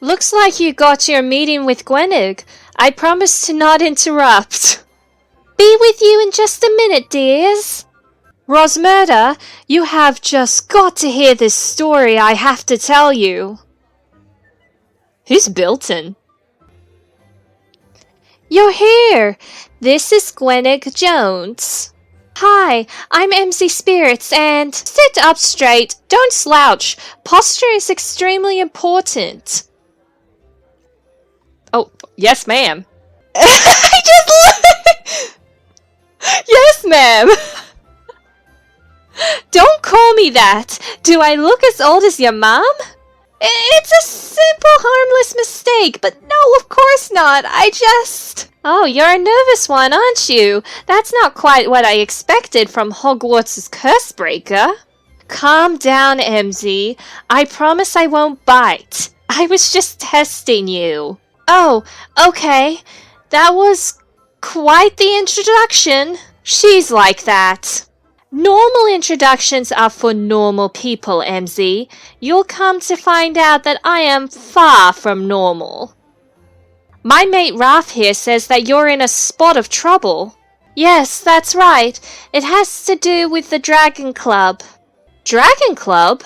Looks like you got your meeting with Gwenig. I promise to not interrupt. Be with you in just a minute, dears. Rosmerta, you have just got to hear this story I have to tell you. Who's Bilton? You're here. This is Gwenig Jones. Hi, I'm Emmzy Spirits and... Sit up straight, don't slouch. Posture is extremely important. Oh, yes, ma'am. I just... Yes, ma'am. Don't call me that. Do I look as old as your mom? It's a simple, harmless mistake, but no, of course not. I just... Oh, you're a nervous one, aren't you? That's not quite what I expected from Hogwarts' Cursebreaker. Calm down, Emmzy. I promise I won't bite. I was just testing you. Oh, okay. That was quite the introduction. She's like that. Normal introductions are for normal people, Emmzy. You'll come to find out that I am far from normal. My mate Raph here says that you're in a spot of trouble. Yes, that's right. It has to do with the Dragon Club. Dragon Club?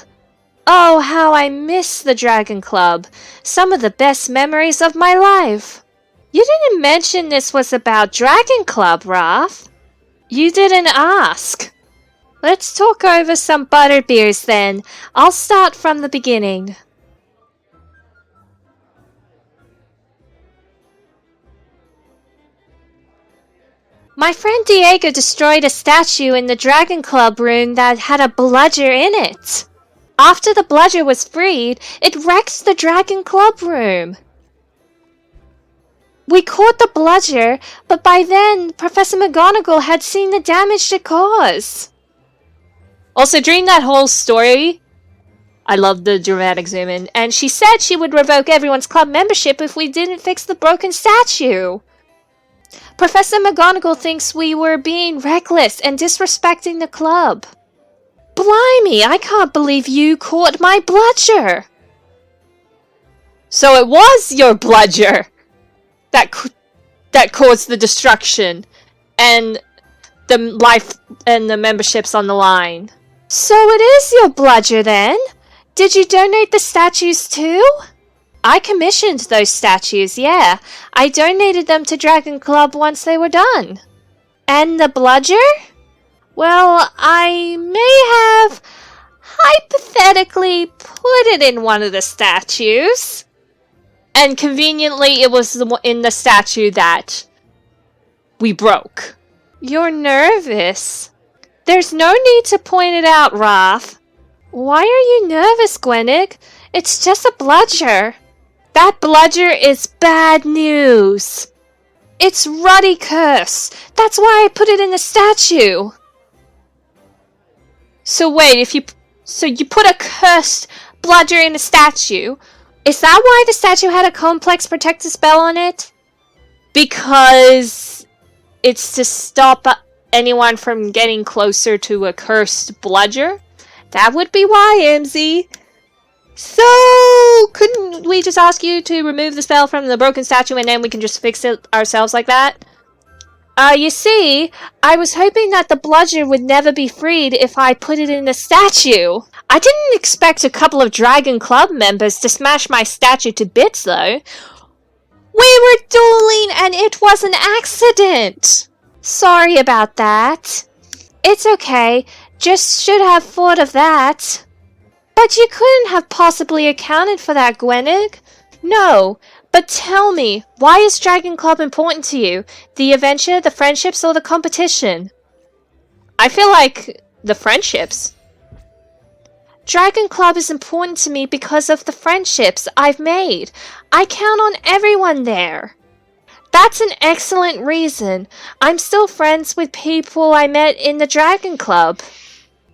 Oh, how I miss the Dragon Club. Some of the best memories of my life. You didn't mention this was about Dragon Club, Raph. You didn't ask. Let's talk over some butterbeers then. I'll start from the beginning. My friend Diego destroyed a statue in the Dragon Club room that had a bludger in it. After the bludger was freed, it wrecked the Dragon Club room. We caught the bludger, but by then, Professor McGonagall had seen the damage it caused. Also, during that whole story, I loved the dramatic zoom in, and she said she would revoke everyone's club membership if we didn't fix the broken statue. Professor McGonagall thinks we were being reckless and disrespecting the club. Blimey, I can't believe you caught my bludger. So it was your bludger that caused the destruction and the life and the memberships on the line. So it is your bludger then? Did you donate the statues too? I commissioned those statues, yeah. I donated them to Dragon Club once they were done. And the bludger? Well, I may have hypothetically put it in one of the statues. And conveniently, it was in the statue that we broke. You're nervous. There's no need to point it out, Raph. Why are you nervous, Gwenig? It's just a bludger. That bludger is bad news. It's Ruddy Curse. That's why I put it in the statue. So wait, you put a cursed bludger in the statue. Is that why the statue had a complex protective spell on it? Because it's to stop anyone from getting closer to a cursed bludger? That would be why, Emmzy. So, couldn't we just ask you to remove the spell from the broken statue and then we can just fix it ourselves like that? You see, I was hoping that the bludger would never be freed if I put it in the statue. I didn't expect a couple of Dragon Club members to smash my statue to bits, though. We were dueling and it was an accident. Sorry about that. It's okay. Just should have thought of that. But you couldn't have possibly accounted for that, Gwenig. No, but tell me, why is Dragon Club important to you? The adventure, the friendships, or the competition? I feel like the friendships. Dragon Club is important to me because of the friendships I've made. I count on everyone there. That's an excellent reason. I'm still friends with people I met in the Dragon Club.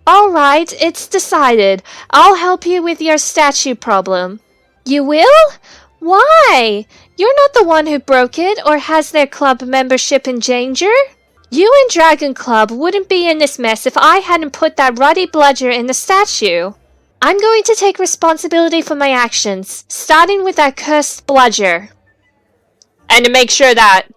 Alright, it's decided. I'll help you with your statue problem. You will? Why? You're not the one who broke it or has their club membership in danger. You and Dragon Club wouldn't be in this mess if I hadn't put that ruddy bludger in the statue. I'm going to take responsibility for my actions, starting with that cursed bludger. And to make sure that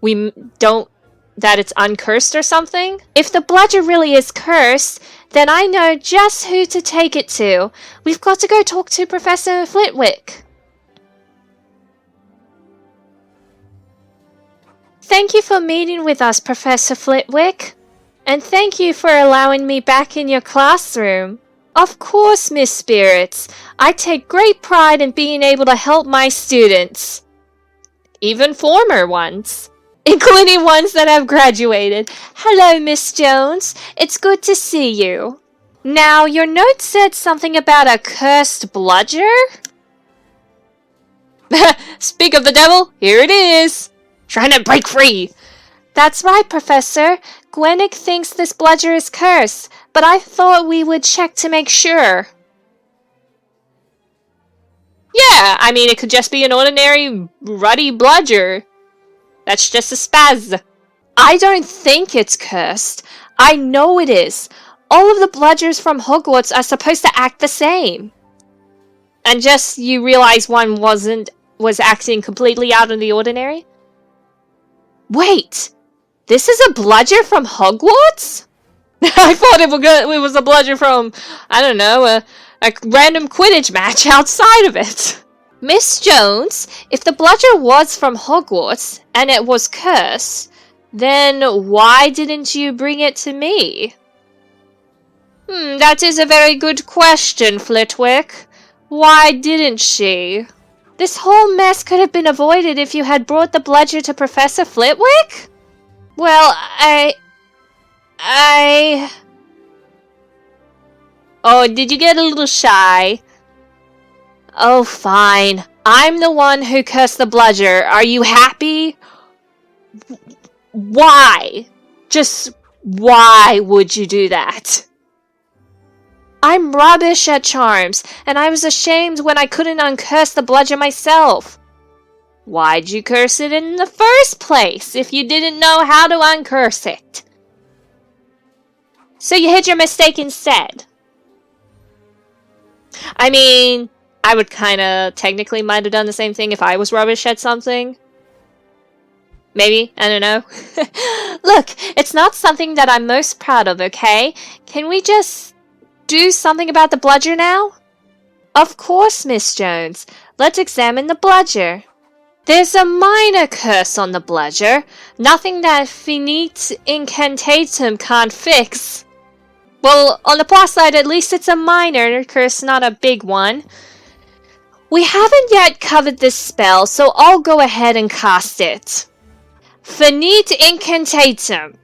that it's uncursed or something? If the bludger really is cursed, then I know just who to take it to. We've got to go talk to Professor Flitwick. Thank you for meeting with us, Professor Flitwick. And thank you for allowing me back in your classroom. Of course, Miss Spirits. I take great pride in being able to help my students. Even former ones. Including ones that have graduated. Hello, Miss Jones. It's good to see you. Now, your note said something about a cursed bludger? Speak of the devil, here it is. Trying to break free. That's right, Professor. Gwennick thinks this bludger is cursed, but I thought we would check to make sure. Yeah, I mean, it could just be an ordinary ruddy bludger. That's just a spaz. I don't think it's cursed. I know it is. All of the bludgers from Hogwarts are supposed to act the same. And just you realize one was acting completely out of the ordinary? Wait, this is a bludger from Hogwarts? I thought it was a bludger from, I don't know, a random Quidditch match outside of it. Miss Jones, if the bludger was from Hogwarts, and it was cursed, then why didn't you bring it to me? That is a very good question, Flitwick. Why didn't she? This whole mess could have been avoided if you had brought the bludger to Professor Flitwick? Well, Oh, did you get a little shy? Oh, fine. I'm the one who cursed the bludger. Are you happy? Why? Just why would you do that? I'm rubbish at charms, and I was ashamed when I couldn't uncurse the bludger myself. Why'd you curse it in the first place if you didn't know how to uncurse it? So you hid your mistake instead. I mean, I would kinda technically might have done the same thing if I was rubbish at something. Maybe, I don't know. Look, it's not something that I'm most proud of, okay? Can we just do something about the bludger now? Of course, Miss Jones. Let's examine the bludger. There's a minor curse on the bludger. Nothing that finite incantatum can't fix. Well, on the plus side, at least it's a minor curse, not a big one. We haven't yet covered this spell, so I'll go ahead and cast it. Finite incantatum.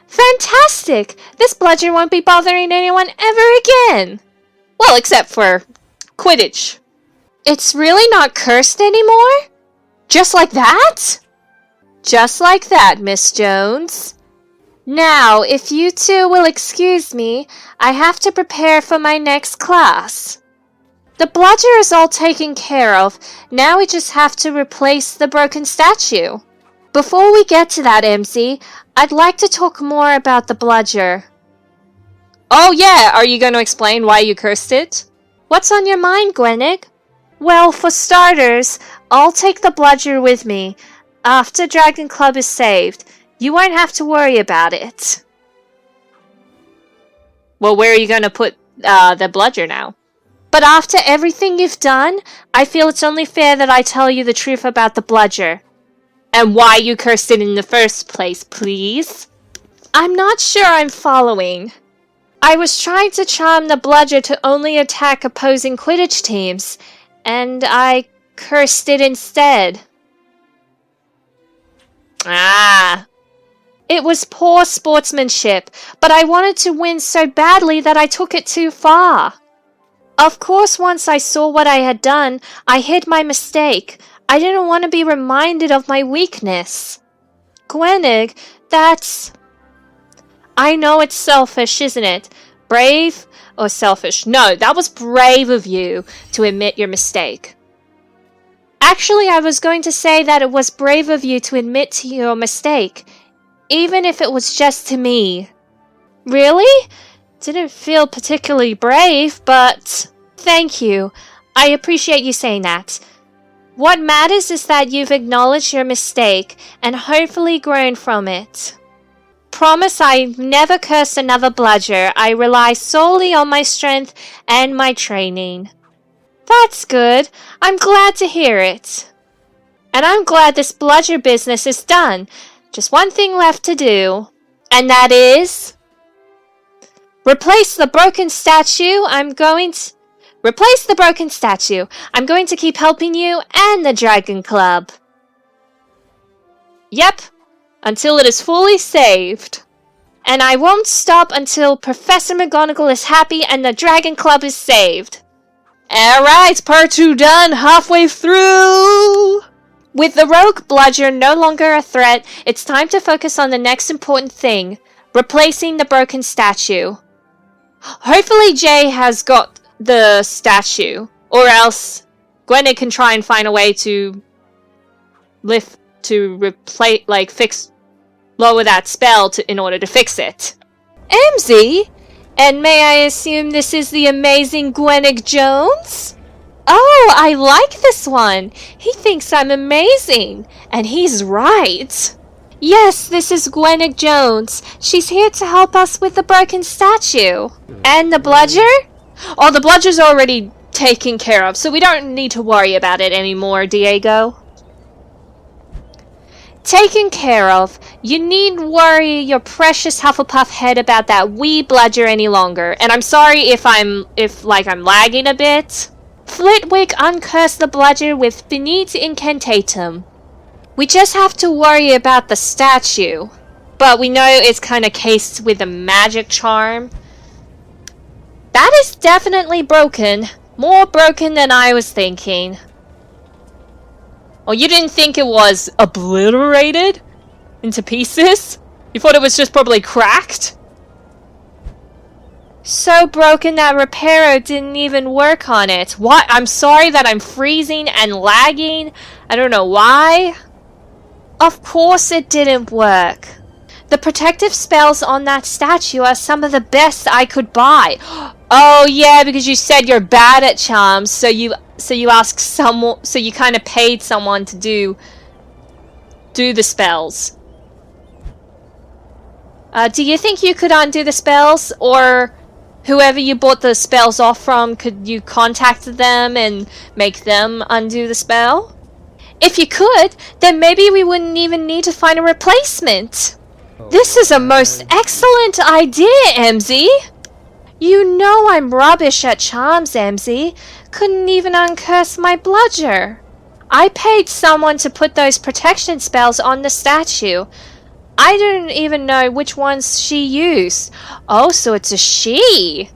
Fantastic! This bludger won't be bothering anyone ever again. Well, except for Quidditch. It's really not cursed anymore? Just like that? Just like that, Miss Jones. Now, if you two will excuse me, I have to prepare for my next class. The bludger is all taken care of. Now we just have to replace the broken statue. Before we get to that, Emmzy, I'd like to talk more about the bludger. Oh yeah, are you going to explain why you cursed it? What's on your mind, Gwennick? Well, for starters, I'll take the bludger with me. After Dragon Club is saved, you won't have to worry about it. Well, where are you going to put the bludger now? But after everything you've done, I feel it's only fair that I tell you the truth about the bludger. And why you cursed it in the first place, please? I'm not sure I'm following. I was trying to charm the bludger to only attack opposing Quidditch teams, and I cursed it instead. Ah. It was poor sportsmanship, but I wanted to win so badly that I took it too far. Of course, once I saw what I had done, I hid my mistake. I didn't want to be reminded of my weakness. Gwennick, that's... I know it's selfish, isn't it? Brave or selfish? No, that was brave of you to admit your mistake. Actually, I was going to say that it was brave of you to admit to your mistake, even if it was just to me. Really? Didn't feel particularly brave, but thank you. I appreciate you saying that. What matters is that you've acknowledged your mistake and hopefully grown from it. Promise I never curse another bludger. I rely solely on my strength and my training. That's good. I'm glad to hear it. And I'm glad this bludger business is done. Just one thing left to do. And that is... Replace the broken statue. Replace the broken statue. I'm going to keep helping you and the Dragon Club. Yep. Until it is fully saved. And I won't stop until Professor McGonagall is happy and the Dragon Club is saved. Alright, part 2 done, halfway through! With the rogue bludger no longer a threat, it's time to focus on the next important thing, replacing the broken statue. Hopefully Jay has got the statue, or else Gwenny can try and find a way to lower that spell in order to fix it. Emmzy? And may I assume this is the amazing Gwennig Jones? Oh, I like this one. He thinks I'm amazing. And he's right. Yes, this is Gwennig Jones. She's here to help us with the broken statue. And the bludger? Oh, the bludger's already taken care of, so we don't need to worry about it anymore, Diego. Taken care of. You needn't worry your precious Hufflepuff head about that wee bludger any longer. And I'm sorry if I'm lagging a bit. Flitwick uncursed the bludger with Finite Incantatum. We just have to worry about the statue. But we know it's kind of cased with a magic charm. That is definitely broken. More broken than I was thinking. Oh, you didn't think it was obliterated into pieces? You thought it was just probably cracked? So broken that Reparo didn't even work on it. What? I'm sorry that I'm freezing and lagging. I don't know why. Of course it didn't work. The protective spells on that statue are some of the best I could buy. Oh yeah, because you said you're bad at charms, so you asked someone, so you kind of paid someone to do the spells. Do you think you could undo the spells, or whoever you bought the spells off from, could you contact them and make them undo the spell? If you could, then maybe we wouldn't even need to find a replacement. This is a most excellent idea, Emmzy. You know I'm rubbish at charms, Emmzy. Couldn't even uncurse my bludger. I paid someone to put those protection spells on the statue. I didn't even know which ones she used. Oh, so it's a she.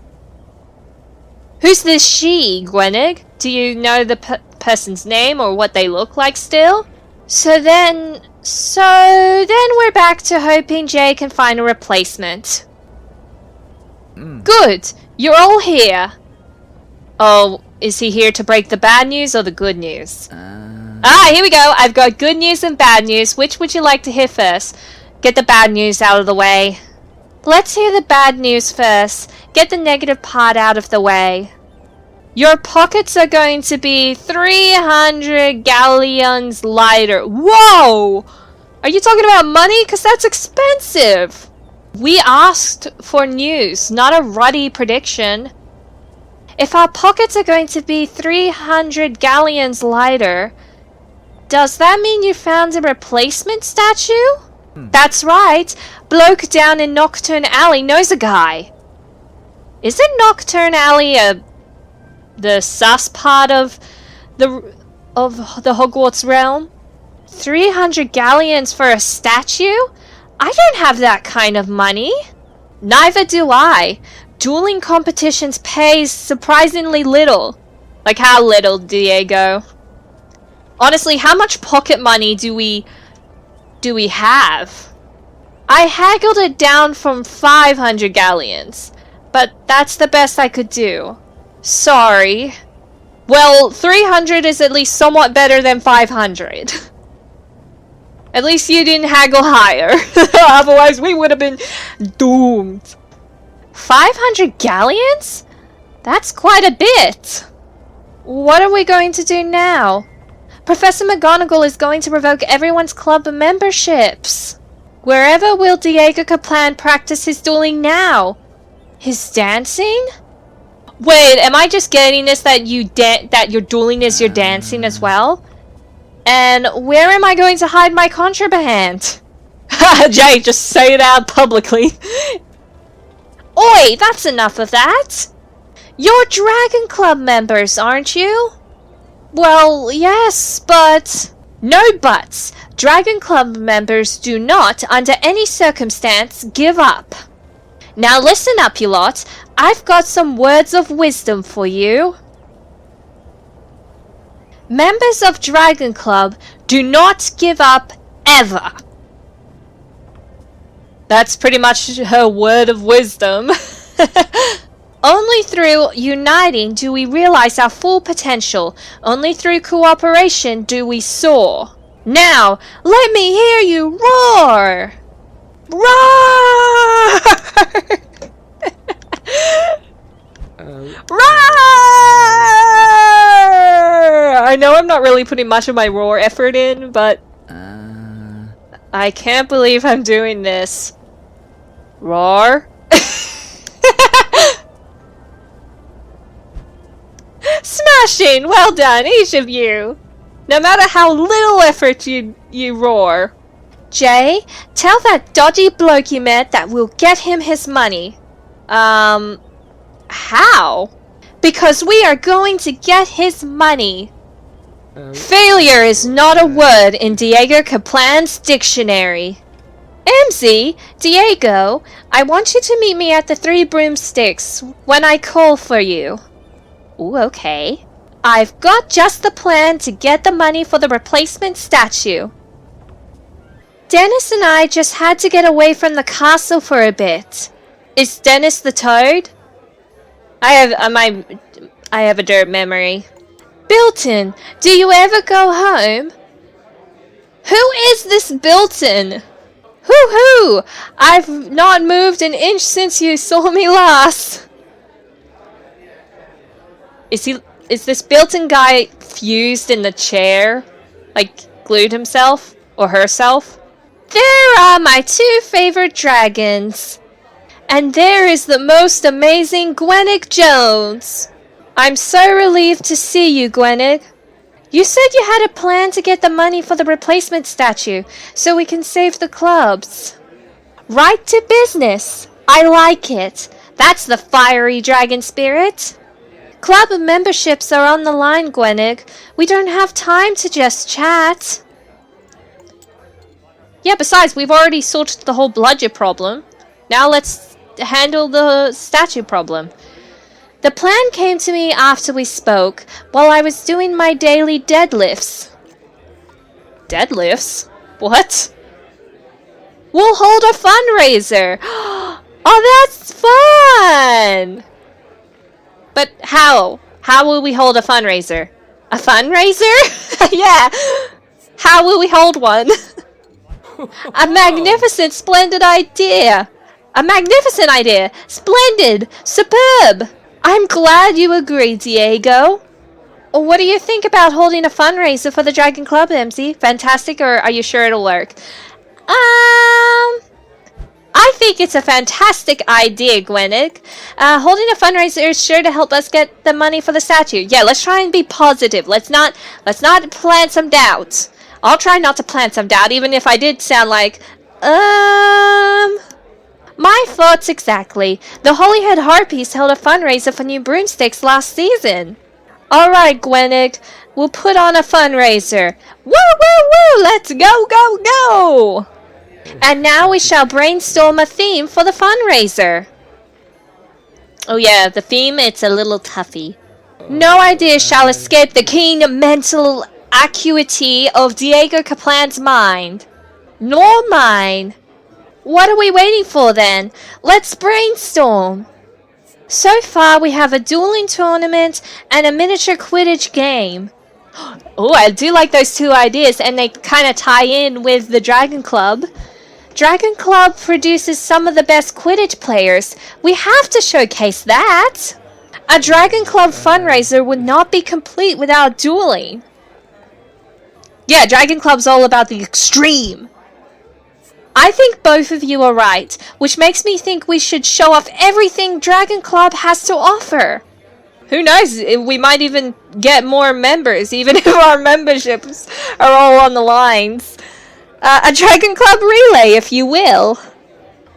Who's this she, Gwennig? Do you know the person's name or what they look like still? So then we're back to hoping Jay can find a replacement. Good! You're all here! Oh, is he here to break the bad news or the good news? Here we go! I've got good news and bad news. Which would you like to hear first? Get the bad news out of the way. Let's hear the bad news first. Get the negative part out of the way. Your pockets are going to be 300 galleons lighter. Whoa! Are you talking about money? Because that's expensive! We asked for news, not a ruddy prediction. If our pockets are going to be 300 galleons lighter, does that mean you found a replacement statue? That's right. Bloke down in Nocturne Alley knows a guy. Isn't Nocturne Alley the sus part of the Hogwarts realm? 300 galleons for a statue? I don't have that kind of money. Neither do I. Dueling competitions pay surprisingly little. Like how little, Diego? Honestly, how much pocket money do we have? I haggled it down from 500 galleons, but that's the best I could do. Sorry. Well, 300 is at least somewhat better than 500. At least you didn't haggle higher. Otherwise, we would have been doomed. 500 galleons? That's quite a bit. What are we going to do now? Professor McGonagall is going to revoke everyone's club memberships. Wherever will Diego Kaplan practice his dueling now? His dancing? Wait, am I just getting this that your dueling is your dancing as well? And where am I going to hide my contraband? Jay, just say it out publicly. Oi, that's enough of that. You're Dragon Club members, aren't you? Well, yes, but... No buts. Dragon Club members do not, under any circumstance, give up. Now listen up, you lot. I've got some words of wisdom for you. Members of Dragon Club do not give up ever. That's pretty much her word of wisdom. Only through uniting do we realize our full potential. Only through cooperation do we soar. Now, let me hear you roar! Roar! Roar! I know I'm not really putting much of my roar effort in, but I can't believe I'm doing this. Roar? Smashing! Well done, each of you! No matter how little effort you roar. Jay, tell that dodgy bloke you met that we'll get him his money. How? Because we are going to get his money. Failure is not a word in Diego Kaplan's dictionary. Emmzy, Diego, I want you to meet me at the Three Broomsticks when I call for you. Ooh, okay. I've got just the plan to get the money for the replacement statue. Dennis and I just had to get away from the castle for a bit. Is Dennis the toad? I have a dirt memory. Bilton, do you ever go home? Who is this Bilton? Hoo-hoo! I've not moved an inch since you saw me last. Is this Bilton guy fused in the chair? Like, glued himself? Or herself? There are my two favorite dragons. And there is the most amazing Gwennig Jones. I'm so relieved to see you, Gwennig. You said you had a plan to get the money for the replacement statue, so we can save the clubs. Right to business. I like it. That's the fiery dragon spirit. Club memberships are on the line, Gwennig. We don't have time to just chat. Yeah, besides, we've already sorted the whole bludger problem. Now let's handle the statue problem. The plan came to me after we spoke, while I was doing my daily deadlifts. Deadlifts? What? We'll hold a fundraiser! Oh, that's fun! But how? How will we hold a fundraiser? A fundraiser? Yeah! How will we hold one? A magnificent, splendid idea! A magnificent idea! Splendid! Superb! I'm glad you agree, Diego. What do you think about holding a fundraiser for the Dragon Club, Emmzy? Fantastic, or are you sure it'll work? I think it's a fantastic idea, Gwennig. Holding a fundraiser is sure to help us get the money for the statue. Yeah, let's try and be positive. Let's not plant some doubt. I'll try not to plant some doubt, even if I did sound like, My thoughts exactly. The Holyhead Harpies held a fundraiser for new broomsticks last season. Alright, Gwennig. We'll put on a fundraiser. Woo, woo, woo! Let's go, go, go! And now we shall brainstorm a theme for the fundraiser. Oh yeah, the theme, it's a little toughy. No idea shall escape the keen mental acuity of Diego Kaplan's mind. Nor mine. What are we waiting for then? Let's brainstorm. So far, we have a dueling tournament and a miniature Quidditch game. Oh, I do like those two ideas, and they kind of tie in with the Dragon Club. Dragon Club produces some of the best Quidditch players. We have to showcase that. A Dragon Club fundraiser would not be complete without dueling. Yeah, Dragon Club's all about the extreme. I think both of you are right, which makes me think we should show off everything Dragon Club has to offer. Who knows, we might even get more members, even if our memberships are all on the lines. A Dragon Club relay, if you will.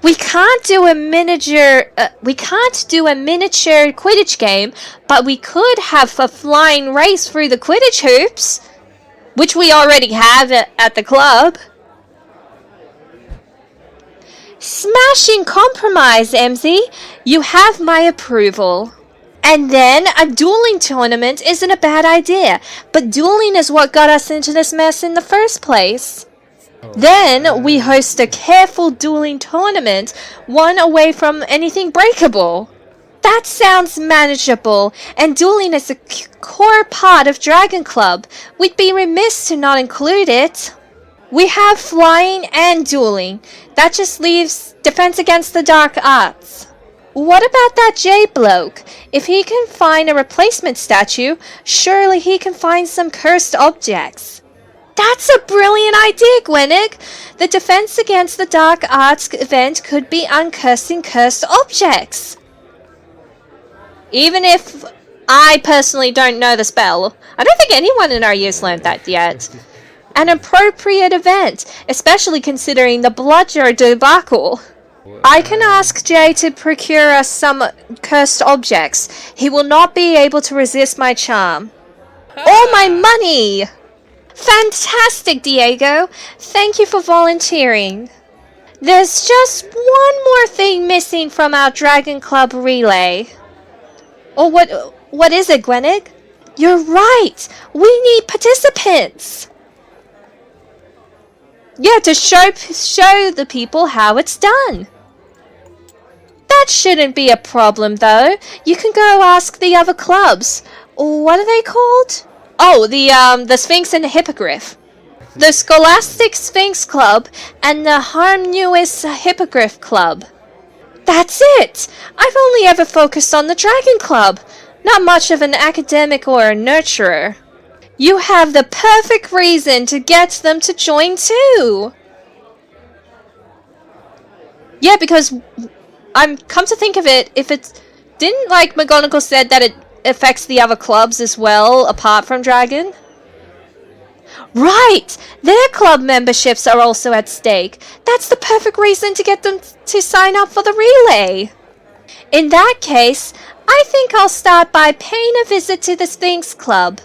We can't do a miniature Quidditch game, but we could have a flying race through the Quidditch hoops, which we already have at the club. Smashing compromise, Emmzy. You have my approval. And then a dueling tournament isn't a bad idea, but dueling is what got us into this mess in the first place. Then we host a careful dueling tournament, one away from anything breakable. That sounds manageable, and dueling is a core part of Dragon Club. We'd be remiss to not include it. We have flying and dueling. That just leaves defense against the dark arts. What about that J bloke? If he can find a replacement statue, surely he can find some cursed objects. That's a brilliant idea, Gwennick. The defense against the dark arts event could be uncursing cursed objects. Even if I personally don't know the spell, I don't think anyone in our year's learned that yet. An appropriate event, especially considering the bludger debacle. I can ask Jay to procure us some cursed objects. He will not be able to resist my charm. All my money! Fantastic, Diego! Thank you for volunteering. There's just one more thing missing from our Dragon Club relay. Oh, what is it, Gwennick? You're right! We need participants! Yeah, to show the people how it's done. That shouldn't be a problem, though. You can go ask the other clubs. What are they called? Oh, the Sphinx and the Hippogriff. The Scholastic Sphinx Club and the Harmonious Hippogriff Club. That's it! I've only ever focused on the Dragon Club. Not much of an academic or a nurturer. You have the perfect reason to get them to join too. Yeah, because I'm come to think of it, if it didn't, like McGonagall said that it affects the other clubs as well, apart from Dragon. Right! Their club memberships are also at stake. That's the perfect reason to get them to sign up for the relay. In that case, I think I'll start by paying a visit to the Sphinx Club.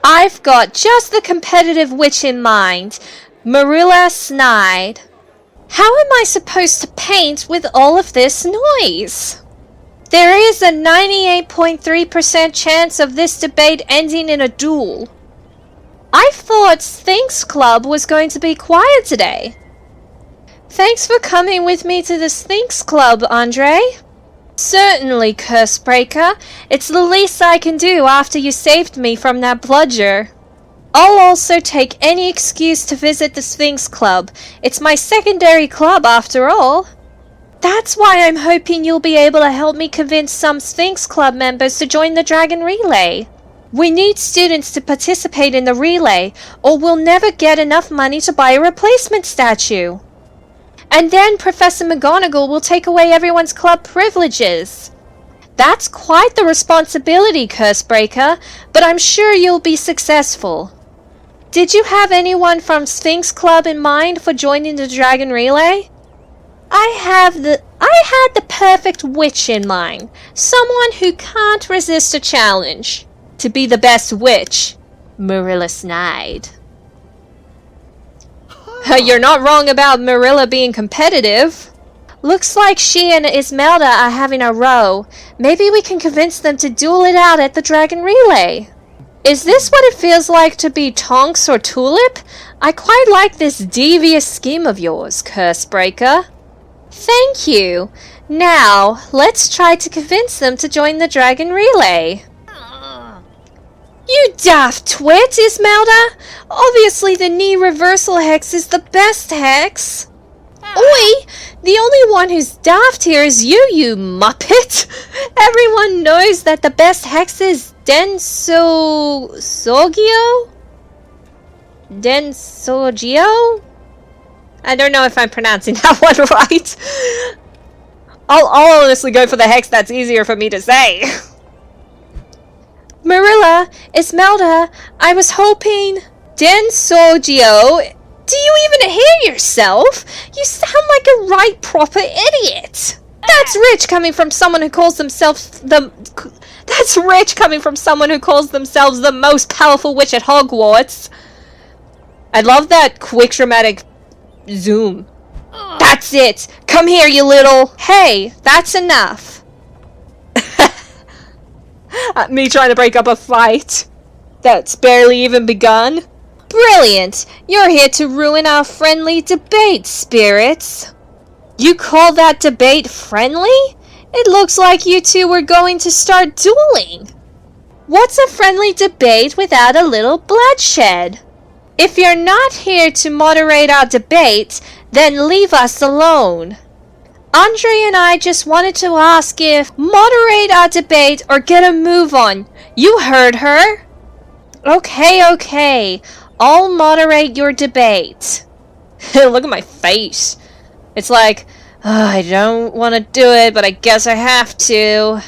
I've got just the competitive witch in mind, Marilla Snide. How am I supposed to paint with all of this noise? There is a 98.3% chance of this debate ending in a duel. I thought Sphinx Club was going to be quiet today. Thanks for coming with me to the Sphinx Club, Andre. Certainly, Cursebreaker. It's the least I can do after you saved me from that bludger. I'll also take any excuse to visit the Sphinx Club. It's my secondary club after all. That's why I'm hoping you'll be able to help me convince some Sphinx Club members to join the Dragon Relay. We need students to participate in the relay, or we'll never get enough money to buy a replacement statue. And then Professor McGonagall will take away everyone's club privileges. That's quite the responsibility, Cursebreaker, but I'm sure you'll be successful. Did you have anyone from Sphinx Club in mind for joining the Dragon Relay? I had the perfect witch in mind. Someone who can't resist a challenge. To be the best witch, Marilla Snide. You're not wrong about Marilla being competitive. Looks like she and Ismelda are having a row. Maybe we can convince them to duel it out at the Dragon Relay. Is this what it feels like to be Tonks or Tulip? I quite like this devious scheme of yours, Cursebreaker. Thank you. Now, let's try to convince them to join the dragon relay. You daft twit, Ismelda! Obviously the knee reversal hex is the best hex. Oi! The only one who's daft here is you muppet! Everyone knows that the best hex is Densogio? Densogio? I don't know if I'm pronouncing that one right. I'll honestly go for the hex that's easier for me to say. Marilla, Ismelda, I was hoping... Densogio? Do you even hear yourself? You sound like a right proper idiot. That's rich coming from someone who calls themselves the... That's rich coming from someone who calls themselves the most powerful witch at Hogwarts. I love that quick dramatic zoom. That's it. Come here, you little... Hey, that's enough. Me trying to break up a fight that's barely even begun. Brilliant! You're here to ruin our friendly debate, Spirits. You call that debate friendly? It looks like you two were going to start dueling. What's a friendly debate without a little bloodshed? If you're not here to moderate our debate, then leave us alone. Andre and I just wanted to ask if moderate our debate or get a move on. You heard her. Okay. I'll moderate your debate. Look at my face. It's like, I don't want to do it, but I guess I have to.